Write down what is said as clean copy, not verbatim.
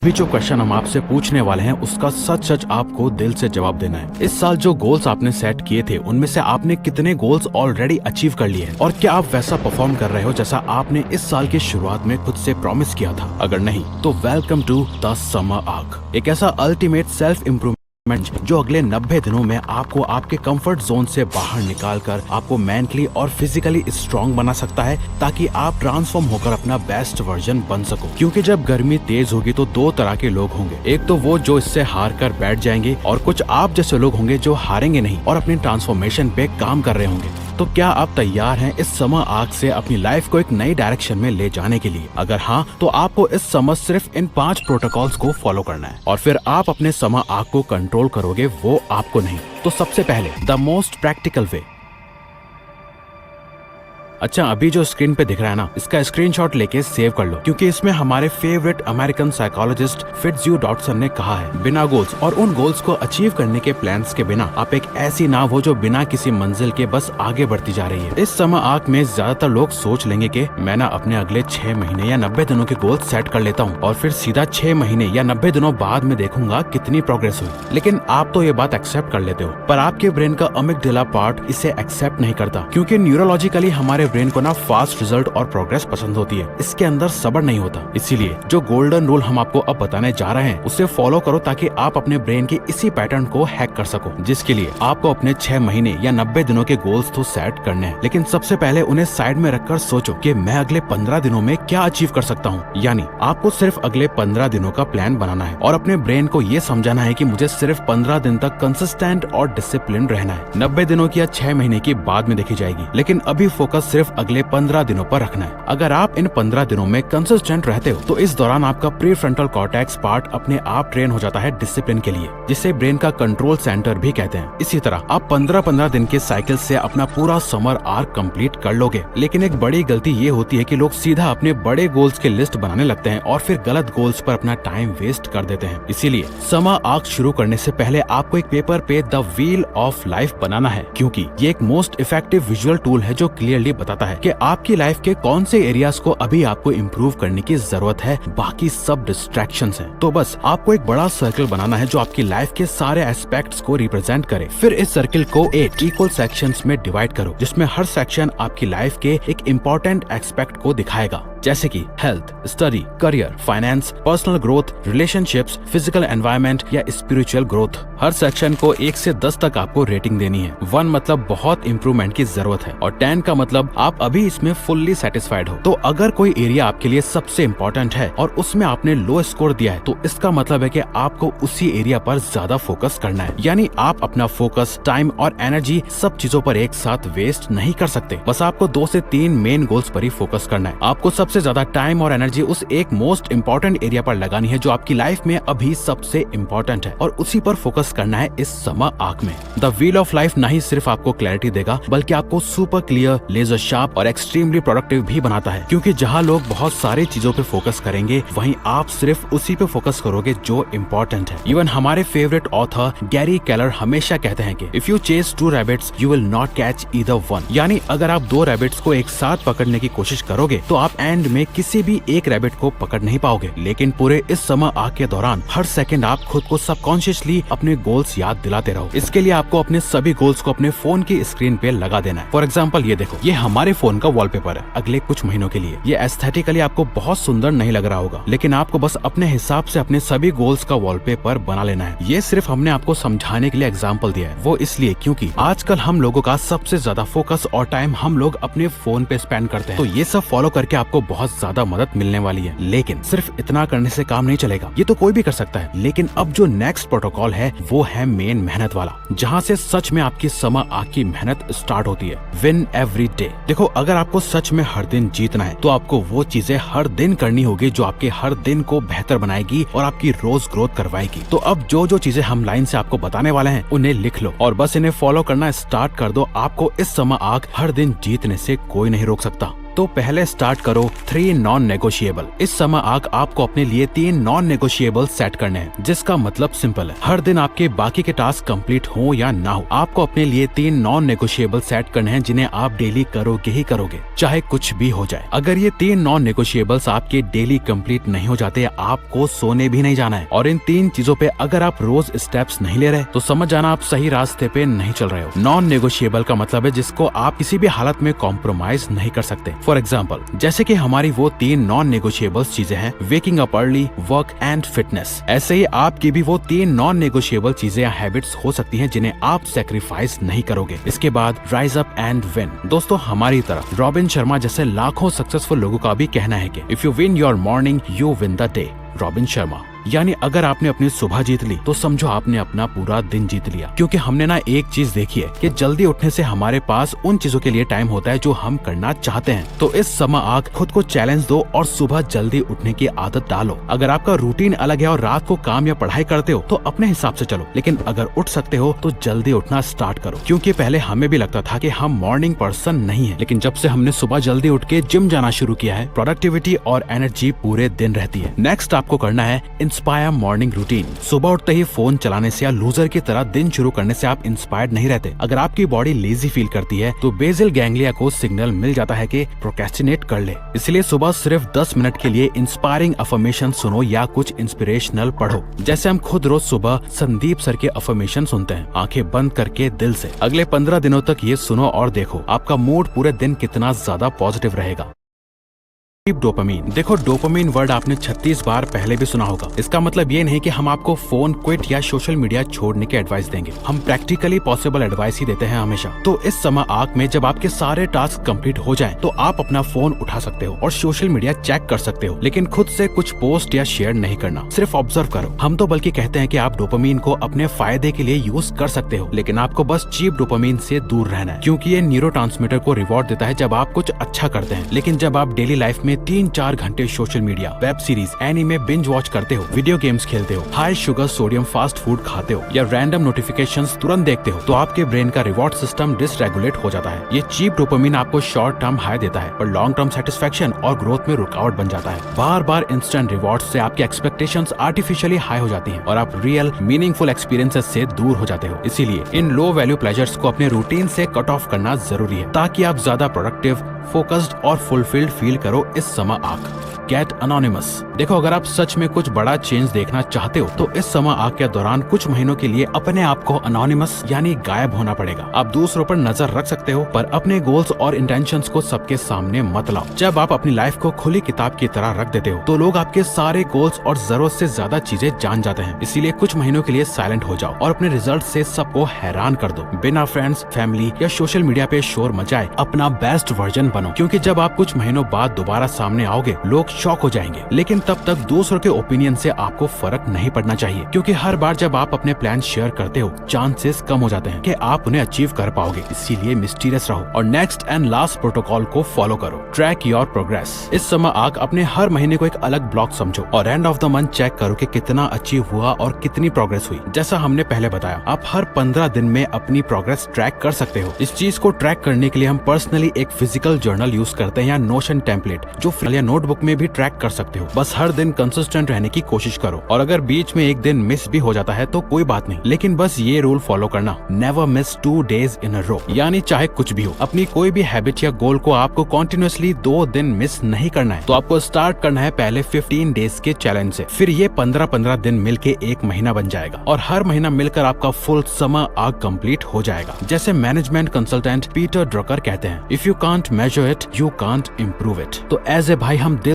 भी जो क्वेश्चन हम आपसे पूछने वाले हैं उसका सच सच आपको दिल से जवाब देना है। इस साल जो गोल्स आपने सेट किए थे उनमें से आपने कितने गोल्स ऑलरेडी अचीव कर लिए हैं और क्या आप वैसा परफॉर्म कर रहे हो जैसा आपने इस साल की शुरुआत में खुद से प्रॉमिस किया था? अगर नहीं तो welcome to the summer arc, एक ऐसा अल्टीमेट सेल्फ इम्प्रूवमेंट जो अगले 90 दिनों में आपको आपके कंफर्ट जोन से बाहर निकालकर आपको मेंटली और फिजिकली स्ट्रांग बना सकता है ताकि आप ट्रांसफॉर्म होकर अपना बेस्ट वर्जन बन सको। क्योंकि जब गर्मी तेज होगी तो दो तरह के लोग होंगे, एक तो वो जो इससे हार कर बैठ जाएंगे और कुछ आप जैसे लोग होंगे जो हारेंगे नहीं और अपनी ट्रांसफॉर्मेशन पे काम कर रहे होंगे। तो क्या आप तैयार हैं इस समर आर्क से अपनी लाइफ को एक नई डायरेक्शन में ले जाने के लिए? अगर हाँ तो आपको इस समर सिर्फ इन 5 प्रोटोकॉल्स को फॉलो करना है और फिर आप अपने समर आर्क को कंट्रोल करोगे, वो आपको नहीं। तो सबसे पहले द मोस्ट प्रैक्टिकल वे। अच्छा, अभी जो स्क्रीन पे दिख रहा है ना, इसका स्क्रीनशॉट लेके सेव कर लो क्योंकि इसमें हमारे फेवरेट अमेरिकन साइकोलॉजिस्ट फिट्जह्यू डॉटसन ने कहा है, बिना गोल्स और उन गोल्स को अचीव करने के प्लान्स के बिना आप एक ऐसी नाव हो जो बिना किसी मंजिल के बस आगे बढ़ती जा रही है। इस समर आर्क में ज्यादातर लोग सोच लेंगे कि मैं ना अपने अगले 6 महीने या 90 दिनों के गोल सेट कर लेता हूँ और फिर सीधा 6 महीने या 90 दिनों बाद में देखूंगा कितनी प्रोग्रेस हुई। लेकिन आप तो ये बात एक्सेप्ट कर लेते हो, पर आपके ब्रेन का अमिगडाला पार्ट इसे एक्सेप्ट नहीं करता क्योंकि न्यूरोलॉजिकली हमारे ब्रेन को ना फास्ट रिजल्ट और प्रोग्रेस पसंद होती है, इसके अंदर सब्र नहीं होता। इसीलिए जो गोल्डन रूल हम आपको अब बताने जा रहे हैं उसे फॉलो करो ताकि आप अपने ब्रेन के इसी पैटर्न को हैक कर सको, जिसके लिए आपको अपने 6 महीने या 90 दिनों के गोल्स तो सेट करने हैं। लेकिन सबसे पहले उन्हें साइड में रखकर सोचो कि मैं अगले 15 दिनों में क्या अचीव कर सकता हूँ। यानी आपको सिर्फ अगले 15 दिनों का प्लान बनाना है और अपने ब्रेन को ये समझाना है कि मुझे सिर्फ 15 दिन तक कंसिस्टेंट और डिसिप्लिन रहना है। 90 दिनों की या 6 महीने की बाद में देखी जाएगी, लेकिन अभी फोकस सिर्फ अगले 15 दिनों पर रखना है। अगर आप इन 15 दिनों में कंसिस्टेंट रहते हो तो इस दौरान आपका प्रीफ्रंटल कॉर्टेक्स पार्ट अपने आप ट्रेन हो जाता है डिसिप्लिन के लिए, जिसे ब्रेन का कंट्रोल सेंटर भी कहते हैं। इसी तरह आप 15-15 दिन के साइकिल से अपना पूरा समर आर्क कंप्लीट कर लोगे। लेकिन एक बड़ी गलती ये होती है कि लोग सीधा अपने बड़े गोल्स के लिस्ट बनाने लगते हैं और फिर गलत गोल्स पर अपना टाइम वेस्ट कर देते हैं। इसीलिए समर आर्क शुरू करने से पहले आपको एक पेपर पे द व्हील ऑफ लाइफ बनाना है, क्योंकि ये एक मोस्ट इफेक्टिव विजुअल टूल है जो क्लियरली बताता है कि आपकी लाइफ के कौन से एरियाज को अभी आपको इम्प्रूव करने की जरूरत है, बाकी सब डिस्ट्रैक्शंस हैं। तो बस आपको एक बड़ा सर्कल बनाना है जो आपकी लाइफ के सारे एस्पेक्ट्स को रिप्रेजेंट करे। फिर इस सर्कल को 8 इक्वल सेक्शंस में डिवाइड करो, जिसमें हर सेक्शन आपकी लाइफ के एक इम्पोर्टेंट एस्पेक्ट को दिखाएगा, जैसे कि health, study, career, finance, personal growth, relationships, physical environment या स्पिरिचुअल ग्रोथ। हर सेक्शन को 1 से 10 तक आपको रेटिंग देनी है। 1 मतलब बहुत इम्प्रूवमेंट की जरूरत है और 10 का मतलब आप अभी इसमें फुल्ली सेटिस्फाइड हो। तो अगर कोई एरिया आपके लिए सबसे इम्पोर्टेंट है और उसमें आपने लो स्कोर दिया है तो इसका मतलब है कि आपको उसी एरिया पर ज्यादा फोकस करना है। यानी आप अपना फोकस, टाइम और एनर्जी सब चीजों पर एक साथ वेस्ट नहीं कर सकते। बस आपको 2 से 3 मेन गोल्स पर ही फोकस करना है। आपको सबसे ज्यादा टाइम और एनर्जी उस एक मोस्ट इम्पोर्टेंट एरिया पर लगानी है जो आपकी लाइफ में अभी सबसे इम्पोर्टेंट है और उसी पर फोकस करना है इस समर आर्क में। द व्हील ऑफ लाइफ न ही सिर्फ आपको क्लैरिटी देगा बल्कि आपको सुपर क्लियर, लेजर शार्प और एक्सट्रीमली प्रोडक्टिव भी बनाता है, क्योंकि जहाँ लोग बहुत सारी चीजों पे फोकस करेंगे वहीं आप सिर्फ उसी पे फोकस करोगे जो इम्पोर्टेंट है। इवन हमारे फेवरेट ऑथर गैरी केलर हमेशा कहते हैं कि if you chase 2 rabbits you will not catch either one. यानी अगर आप 2 रैबिट्स को एक साथ पकड़ने की कोशिश करोगे तो आप एंड में किसी भी एक रैबिट को पकड़ नहीं पाओगे। लेकिन पूरे इस समर आर्क के दौरान हर सेकंड आप खुद को सबकॉन्शियसली अपने गोल्स याद दिलाते रहो। इसके लिए आपको अपने सभी गोल्स को अपने फोन की स्क्रीन पे लगा देना है। फॉर एग्जाम्पल ये देखो, ये हमारे फोन का वॉलपेपर है अगले कुछ महीनों के लिए। ये एस्थेटिकली आपको बहुत सुंदर नहीं लग रहा होगा, लेकिन आपको बस अपने हिसाब से अपने सभी गोल्स का वॉलपेपर बना लेना है। ये सिर्फ हमने आपको समझाने के लिए एग्जाम्पल दिया है, वो इसलिए क्योंकि आजकल हम लोगों का सबसे ज्यादा फोकस और टाइम हम लोग अपने फोन पे स्पेंड करते हैं। तो ये सब फॉलो करके आपको बहुत ज्यादा मदद मिलने वाली है। लेकिन सिर्फ इतना करने से काम नहीं चलेगा, ये तो कोई भी कर सकता है। लेकिन अब जो नेक्स्ट प्रोटोकॉल है वो है मेन मेहनत वाला, जहाँ से सच में आपकी समर आर्क की मेहनत स्टार्ट होती है। Win every day. देखो, अगर आपको सच में हर दिन जीतना है तो आपको वो चीजें हर दिन करनी होगी जो आपके हर दिन को बेहतर बनाएगी और आपकी रोज ग्रोथ करवाएगी। तो अब जो जो चीजें हम लाइन से आपको बताने वाले हैं उन्हें लिख लो और बस इन्हें फॉलो करना स्टार्ट कर दो। आपको इस समर आर्क हर दिन जीतने से कोई नहीं रोक सकता। तो पहले स्टार्ट करो 3 नॉन नेगोशिएबल। इस समय आपको अपने लिए 3 नॉन नेगोशिएबल सेट करने हैं, जिसका मतलब सिंपल है, हर दिन आपके बाकी के टास्क कंप्लीट हो या ना हो, आपको अपने लिए 3 नॉन नेगोशिएबल सेट करने हैं जिन्हें आप डेली करोगे ही करोगे, चाहे कुछ भी हो जाए। अगर ये 3 नॉन नेगोशिएबल्स आपके डेली कंप्लीट नहीं हो जाते, आपको सोने भी नहीं जाना है। और इन 3 चीजों पे अगर आप रोज स्टेप्स नहीं ले रहे तो समझ जाना आप सही रास्ते पे नहीं चल रहे हो। नॉन नेगोशिएबल का मतलब है जिसको आप किसी भी हालत में कॉम्प्रोमाइज नहीं कर सकते। फॉर एग्जाम्पल, जैसे कि हमारी वो 3 नॉन नेगोशिएबल्स चीजें हैं, waking up early, work and fitness. ऐसे ही आपकी भी वो 3 नॉन नेगोशिएबल चीजें या हैबिट्स हो सकती हैं जिन्हें आप सेक्रीफाइस नहीं करोगे। इसके बाद राइज अप एंड विन। दोस्तों, हमारी तरह रॉबिन शर्मा जैसे लाखों सक्सेसफुल लोगों का भी कहना है कि if you win your morning you win the day. Robin Sharma, यानी अगर आपने अपनी सुबह जीत ली तो समझो आपने अपना पूरा दिन जीत लिया। क्योंकि हमने ना एक चीज देखी है कि जल्दी उठने से हमारे पास उन चीजों के लिए टाइम होता है जो हम करना चाहते हैं। तो इस समय खुद को चैलेंज दो और सुबह जल्दी उठने की आदत डालो। अगर आपका रूटीन अलग है और रात को काम या पढ़ाई करते हो तो अपने हिसाब से चलो, लेकिन अगर उठ सकते हो तो जल्दी उठना स्टार्ट करो। क्योंकि पहले हमें भी लगता था कि हम मॉर्निंग पर्सन नहीं है, लेकिन जब से हमने सुबह जल्दी उठ के जिम जाना शुरू किया है, प्रोडक्टिविटी और एनर्जी पूरे दिन रहती है। नेक्स्ट आपको करना है इंस्पायर मॉर्निंग रूटीन। सुबह उठते ही फोन चलाने से या लूजर की तरह दिन शुरू करने से आप इंस्पायर्ड नहीं रहते। अगर आपकी बॉडी लेजी फील करती है तो बेसल गैंग्लिया को सिग्नल मिल जाता है कि प्रोक्रेस्टिनेट कर ले। इसलिए सुबह सिर्फ 10 मिनट के लिए इंस्पायरिंग अफर्मेशन सुनो या कुछ इंस्पिरेशनल पढ़ो। जैसे हम खुद रोज सुबह संदीप सर के अफर्मेशन सुनते हैं, आंखें बंद करके दिल से। अगले 15 दिनों तक ये सुनो और देखो आपका मूड पूरे दिन कितना ज्यादा पॉजिटिव रहेगा। डोपामीन। देखो, डोपामीन वर्ड आपने 36 बार पहले भी सुना होगा। इसका मतलब ये नहीं कि हम आपको फोन क्विट या सोशल मीडिया छोड़ने की एडवाइस देंगे। हम प्रैक्टिकली पॉसिबल एडवाइस ही देते हैं हमेशा। तो इस समय में जब आपके सारे टास्क कंप्लीट हो जाएं, तो आप अपना फोन उठा सकते हो और सोशल मीडिया चेक कर सकते हो, लेकिन खुद से कुछ पोस्ट या शेयर नहीं करना, सिर्फ ऑब्जर्व करो। हम तो बल्कि कहते हैं कि आप डोपामीन को अपने फायदे के लिए यूज कर सकते हो, लेकिन आपको बस चीप डोपामीन से दूर रहना है, क्योंकि ये न्यूरोट्रांसमीटर को रिवॉर्ड देता है जब आप कुछ अच्छा करते हैं। लेकिन जब आप डेली लाइफ में 3-4 घंटे social media, web series, anime binge watch करते हो, वीडियो गेम्स खेलते हो, high sugar sodium fast food खाते हो या रैंडम नोटिफिकेशंस तुरंत देखते हो, तो आपके ब्रेन का रिवॉर्ड सिस्टम डिसरेगुलेट हो जाता है। ये चीप डोपामिन आपको शॉर्ट टर्म हाई देता है और लॉन्ग टर्म सेटिस्फेक्शन और ग्रोथ में रुकावट बन जाता है। बार बार इंस्टेंट रिवॉर्ड से आपकी एक्सपेक्टेशंस आर्टिफिशियली हाई हो जाती हैं और आप रियल मीनिंगफुल एक्सपीरियंसेस से दूर हो जाते हो। इसीलिए इन लो वैल्यू प्लेजर्स को अपने रूटीन से कट ऑफ करना जरूरी है, ताकि आप ज्यादा प्रोडक्टिव, फोकस्ड और फुलफिल्ड फील करो इस समय गेट अनोनिमस। देखो, अगर आप सच में कुछ बड़ा चेंज देखना चाहते हो तो इस समय आग के दौरान कुछ महीनों के लिए अपने आप को अनोनिमस यानी गायब होना पड़ेगा। आप दूसरों पर नजर रख सकते हो, पर अपने गोल्स और इंटेंशंस को सबके सामने मत लाओ। जब आप अपनी लाइफ को खुली किताब की तरह रख देते हो तो लोग आपके सारे गोल्स और जरूरत से ज्यादा चीजें जान जाते हैं। इसीलिए कुछ महीनों के लिए साइलेंट हो जाओ और अपने रिजल्ट से सबको हैरान कर दो। बिना फ्रेंड्स, फैमिली या सोशल मीडिया पे शोर मचाए अपना बेस्ट वर्जन बनो, क्योंकि जब आप कुछ महीनों बाद दोबारा सामने आओगे लोग शॉक हो जाएंगे। लेकिन तब तक दूसरों के ओपिनियन से आपको फर्क नहीं पड़ना चाहिए, क्योंकि हर बार जब आप अपने प्लान शेयर करते हो चांसेस कम हो जाते हैं कि आप उन्हें अचीव कर पाओगे। इसीलिए मिस्टीरियस रहो और नेक्स्ट एंड लास्ट प्रोटोकॉल को फॉलो करो। Track your progress. इस समय आप अपने हर महीने को एक अलग ब्लॉक समझो और end of the month check करो कि कितना अचीव हुआ और कितनी प्रोग्रेस हुई। जैसा हमने पहले बताया, आप हर 15 दिन में अपनी प्रोग्रेस ट्रैक कर सकते हो। इस चीज को ट्रैक करने के लिए हम पर्सनली एक फिजिकल जर्नल यूज करते हैं या नोशन टेम्पलेट, जो फिलहाल या नोटबुक में भी ट्रैक कर सकते हो। बस हर दिन कंसिस्टेंट रहने की कोशिश करो और अगर बीच में एक दिन मिस भी हो जाता है तो कोई बात नहीं, लेकिन बस ये रूल फॉलो करना, never miss 2 days in a row। यानी चाहे कुछ भी हो, अपनी कोई भी हैबिट या गोल को आपको कंटिन्यूअसली 2 दिन मिस नहीं करना है। तो आपको स्टार्ट करना है पहले 15 डेज के चैलेंज से, फिर ये 15-15 दिन मिलके एक महीना बन जाएगा और हर महीना मिलकर आपका फुल समर आर्क कंप्लीट हो जाएगा। जैसे मैनेजमेंट कंसल्टेंट पीटर ड्रकर कहते हैं, if you can't measure it you can't improve it. तो एज ए भाई हम दिल